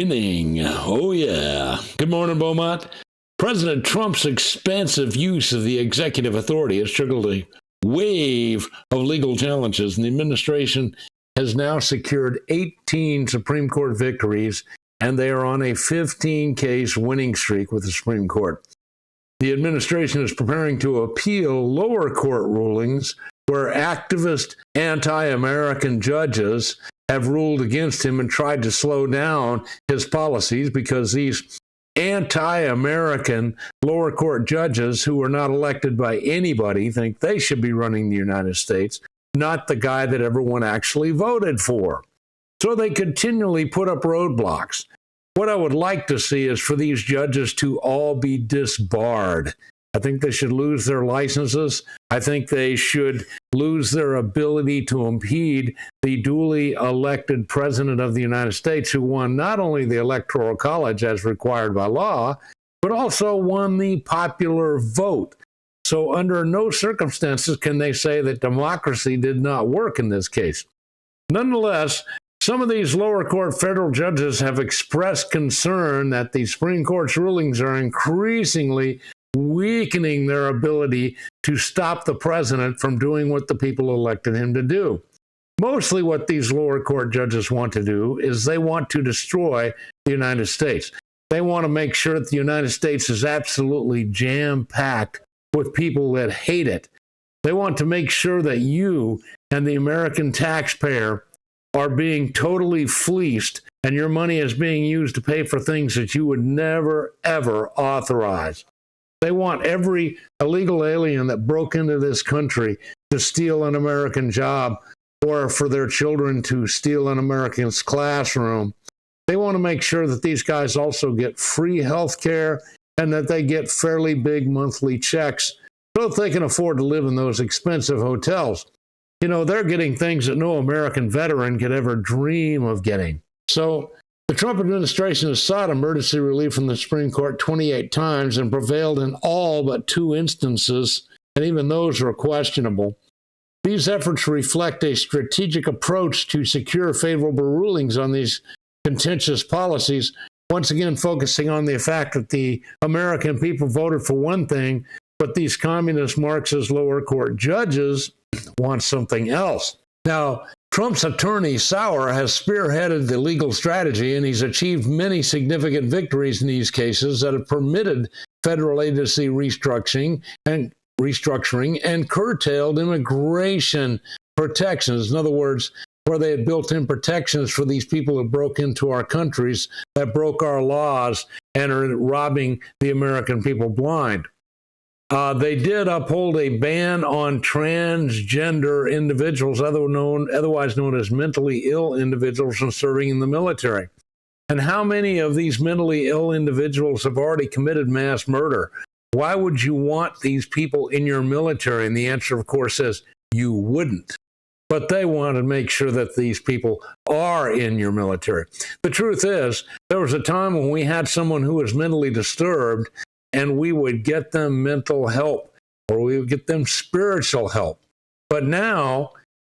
winning. Oh, yeah. Good morning, Beaumont. President Trump's expansive use of the executive authority has triggered a wave of legal challenges, and the administration has now secured 18 Supreme Court victories, and they are on a 15-case winning streak with the Supreme Court. The administration is preparing to appeal lower court rulings where activist anti-American judges have ruled against him and tried to slow down his policies because these anti-American lower court judges who are not elected by anybody think they should be running the United States, not the guy that everyone actually voted for. So they continually put up roadblocks. What I would like to see is for these judges to all be disbarred. I think they should lose their licenses. I think they should lose their ability to impede the duly elected president of the United States, who won not only the Electoral College as required by law, but also won the popular vote. So under no circumstances can they say that democracy did not work in this case. Nonetheless, some of these lower court federal judges have expressed concern that the Supreme Court's rulings are increasingly weakening their ability to stop the president from doing what the people elected him to do. Mostly what these lower court judges want to do is they want to destroy the United States. They want to make sure that the United States is absolutely jam-packed with people that hate it. They want to make sure that you and the American taxpayer are being totally fleeced and your money is being used to pay for things that you would never, ever authorize. They want every illegal alien that broke into this country to steal an American job or for their children to steal an American's classroom. They want to make sure that these guys also get free health care and that they get fairly big monthly checks so that they can afford to live in those expensive hotels. You know, they're getting things that no American veteran could ever dream of getting. So the Trump administration has sought emergency relief from the Supreme Court 28 times and prevailed in all but 2 instances, and even those were questionable. These efforts reflect a strategic approach to secure favorable rulings on these contentious policies, once again focusing on the fact that the American people voted for one thing, but these communist Marxist lower court judges want something else. Now, Trump's attorney, Sauer, has spearheaded the legal strategy, and he's achieved many significant victories in these cases that have permitted federal agency restructuring and curtailed immigration protections. In other words, where they had built in protections for these people who broke into our countries, that broke our laws and are robbing the American people blind. They did uphold a ban on transgender individuals, otherwise known as mentally ill individuals, from serving in the military. And how many of these mentally ill individuals have already committed mass murder? Why would you want these people in your military? And the answer, of course, is you wouldn't. But they want to make sure that these people are in your military. The truth is, there was a time when we had someone who was mentally disturbed, and we would get them mental help or we would get them spiritual help. But now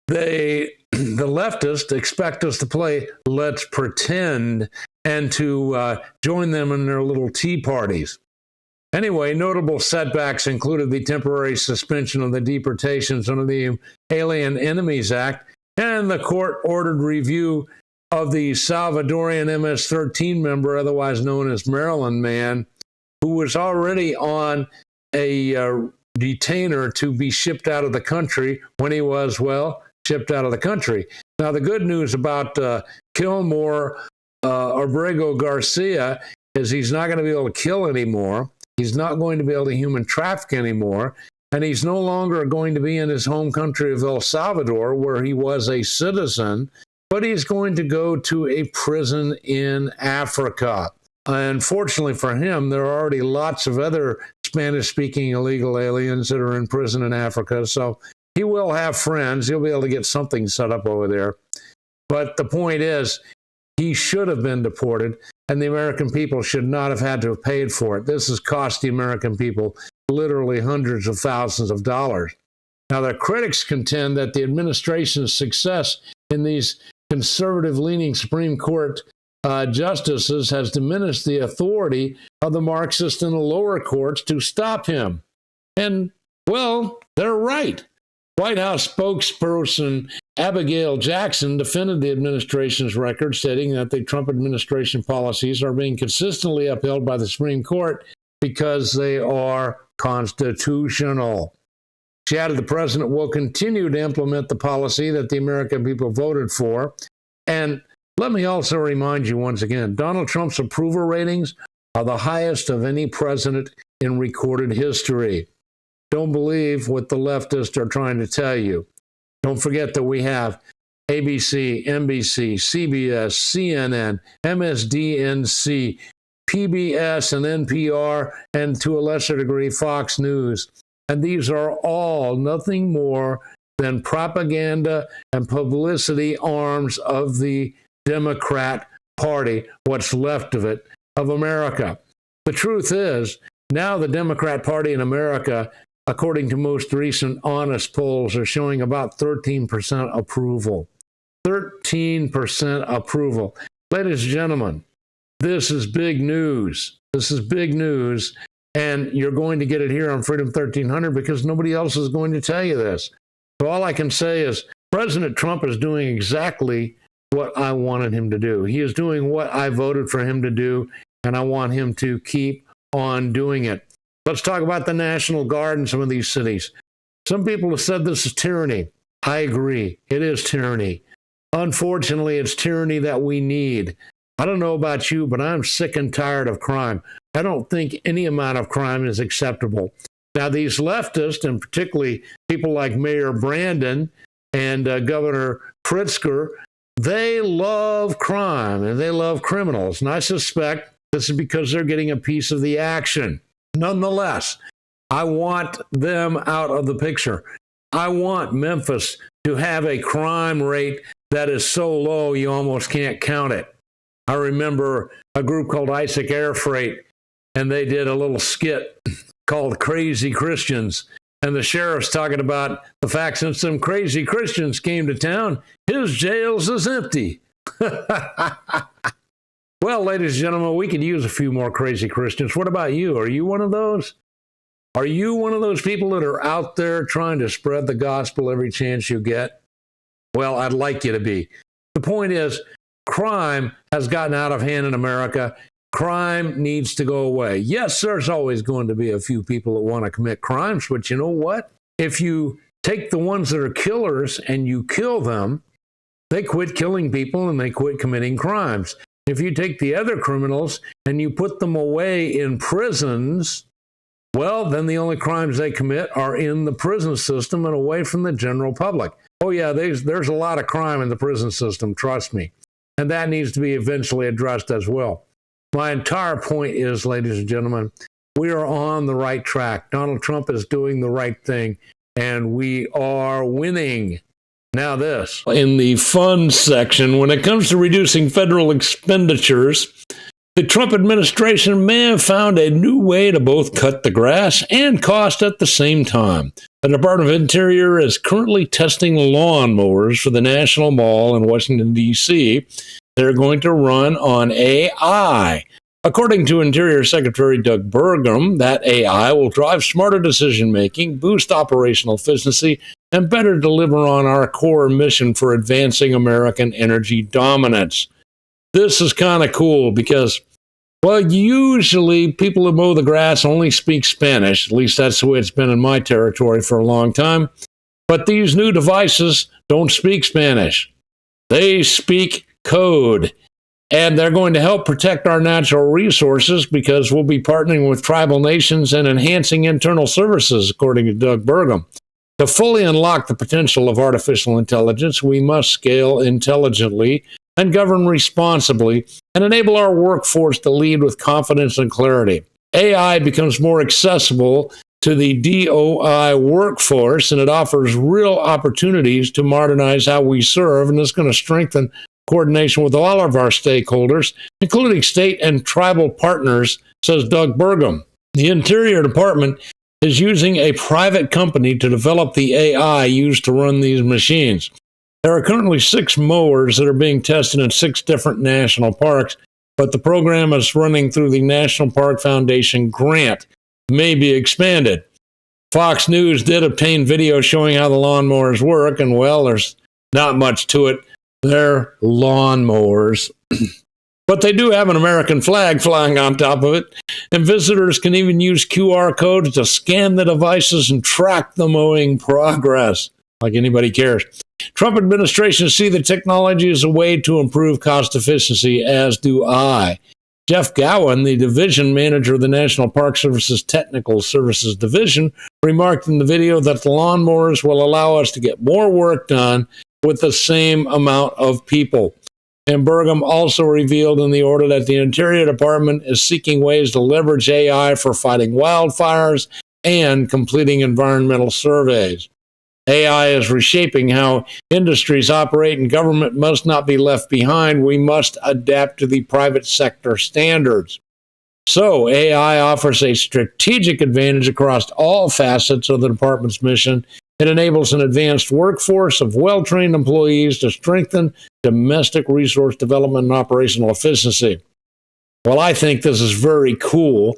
the leftists expect us to play let's pretend and to join them in their little tea parties. Anyway, notable setbacks included the temporary suspension of the deportations under the Alien Enemies Act and the court-ordered review of the Salvadorian MS-13 member, otherwise known as Maryland Man, who was already on a detainer to be shipped out of the country when he was, shipped out of the country. Now, the good news about Kilmore Abrego Garcia is he's not going to be able to kill anymore. He's not going to be able to human traffic anymore. And he's no longer going to be in his home country of El Salvador, where he was a citizen, but he's going to go to a prison in Africa. Unfortunately for him, there are already lots of other Spanish-speaking illegal aliens that are in prison in Africa, so he will have friends. He'll be able to get something set up over there. But the point is, he should have been deported, and the American people should not have had to have paid for it. This has cost the American people literally hundreds of thousands of dollars. Now, the critics contend that the administration's success in these conservative-leaning Supreme Court justices has diminished the authority of the Marxists in the lower courts to stop him. And, well, they're right. White House spokesperson Abigail Jackson defended the administration's record, stating that the Trump administration policies are being consistently upheld by the Supreme Court because they are constitutional. She added the president will continue to implement the policy that the American people voted for. And let me also remind you once again, Donald Trump's approval ratings are the highest of any president in recorded history. Don't believe what the leftists are trying to tell you. Don't forget that we have ABC, NBC, CBS, CNN, MSDNC, PBS and NPR, and to a lesser degree, Fox News. And these are all nothing more than propaganda and publicity arms of the Democrat Party, what's left of it, of America. The truth is, now the Democrat Party in America, according to most recent honest polls, are showing about 13% approval. 13% approval. Ladies and gentlemen, this is big news. This is big news, and you're going to get it here on Freedom 1300 because nobody else is going to tell you this. So all I can say is President Trump is doing exactly what I wanted him to do. He is doing what I voted for him to do, and I want him to keep on doing it. Let's talk about the National Guard in some of these cities. Some people have said this is tyranny. I agree. It is tyranny. Unfortunately, it's tyranny that we need. I don't know about you, but I'm sick and tired of crime. I don't think any amount of crime is acceptable. Now, these leftists, and particularly people like Mayor Brandon and Governor Pritzker, they love crime and they love criminals. And I suspect this is because they're getting a piece of the action. Nonetheless, I want them out of the picture. I want Memphis to have a crime rate that is so low you almost can't count it. I remember a group called Isaac Air Freight, and they did a little skit called Crazy Christians. And the sheriff's talking about the fact since some crazy Christians came to town, his jails is empty. Well, ladies and gentlemen, we could use a few more crazy Christians. What about you? Are you one of those? Are you one of those people that are out there trying to spread the gospel every chance you get? Well, I'd like you to be. The point is, crime has gotten out of hand in America. Crime needs to go away. Yes, there's always going to be a few people that want to commit crimes, but you know what? If you take the ones that are killers and you kill them, they quit killing people and they quit committing crimes. If you take the other criminals and you put them away in prisons, well, then the only crimes they commit are in the prison system and away from the general public. Oh, yeah, there's a lot of crime in the prison system, trust me. And that needs to be eventually addressed as well. My entire point is, ladies and gentlemen, we are on the right track. Donald Trump is doing the right thing, and we are winning. Now this. In the fun section, when it comes to reducing federal expenditures, the Trump administration may have found a new way to both cut the grass and cost at the same time. The Department of Interior is currently testing lawnmowers for the National Mall in Washington, D.C. They're going to run on AI. According to Interior Secretary Doug Burgum, that AI will drive smarter decision-making, boost operational efficiency, and better deliver on our core mission for advancing American energy dominance. This is kind of cool because, well, usually people who mow the grass only speak Spanish. At least that's the way it's been in my territory for a long time. But these new devices don't speak Spanish. They speak code. And they're going to help protect our natural resources because we'll be partnering with tribal nations and enhancing internal services, according to Doug Burgum. To fully unlock the potential of artificial intelligence, we must scale intelligently and govern responsibly and enable our workforce to lead with confidence and clarity. AI becomes more accessible to the DOI workforce, and it offers real opportunities to modernize how we serve, and it's going to strengthen coordination with all of our stakeholders, including state and tribal partners, says Doug Burgum. The Interior Department is using a private company to develop the AI used to run these machines. There are currently 6 mowers that are being tested in 6 different national parks, but the program is running through the National Park Foundation grant. May be expanded. Fox News did obtain video showing how the lawnmowers work, and well, there's not much to it. They're lawnmowers. But they do have an American flag flying on top of it, and visitors can even use QR codes to scan the devices and track the mowing progress, like anybody cares. Trump administration see the technology as a way to improve cost efficiency, as do I. Jeff Gowan, the division manager of the National Park Service's Technical Services Division, remarked in the video that the lawnmowers will allow us to get more work done with the same amount of people. And Burgum also revealed in the order that the Interior Department is seeking ways to leverage AI for fighting wildfires and completing environmental surveys. AI is reshaping how industries operate, and government must not be left behind. We must adapt to the private sector standards. So AI offers a strategic advantage across all facets of the department's mission. It enables an advanced workforce of well-trained employees to strengthen domestic resource development and operational efficiency. Well, I think this is very cool.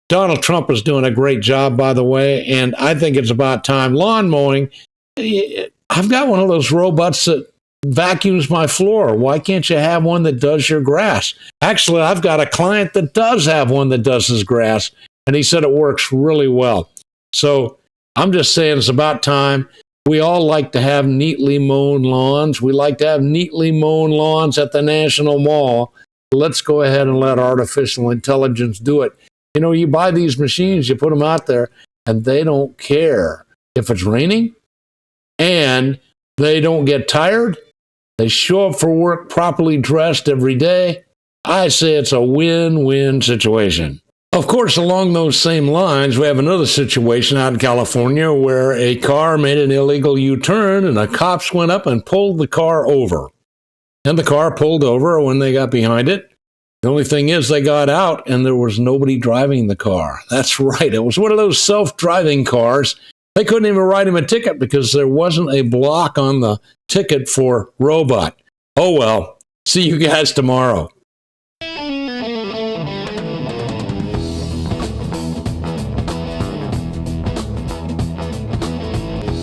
Donald Trump is doing a great job, by the way, and I think it's about time. Lawn mowing, I've got one of those robots that vacuums my floor. Why can't you have one that does your grass? Actually, I've got a client that does have one that does his grass, and he said it works really well. So I'm just saying it's about time. We all like to have neatly mown lawns. We like to have neatly mown lawns at the National Mall. Let's go ahead and let artificial intelligence do it. You know, you buy these machines, you put them out there, and they don't care if it's raining, and they don't get tired. They show up for work properly dressed every day. I say it's a win-win situation. Of course, along those same lines, we have another situation out in California where a car made an illegal U-turn, and the cops went up and pulled the car over. And the car pulled over when they got behind it. The only thing is they got out and there was nobody driving the car. That's right. It was one of those self-driving cars. They couldn't even write him a ticket because there wasn't a block on the ticket for robot. Oh, well. See you guys tomorrow.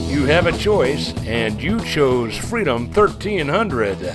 You have a choice, and you chose Freedom 1300.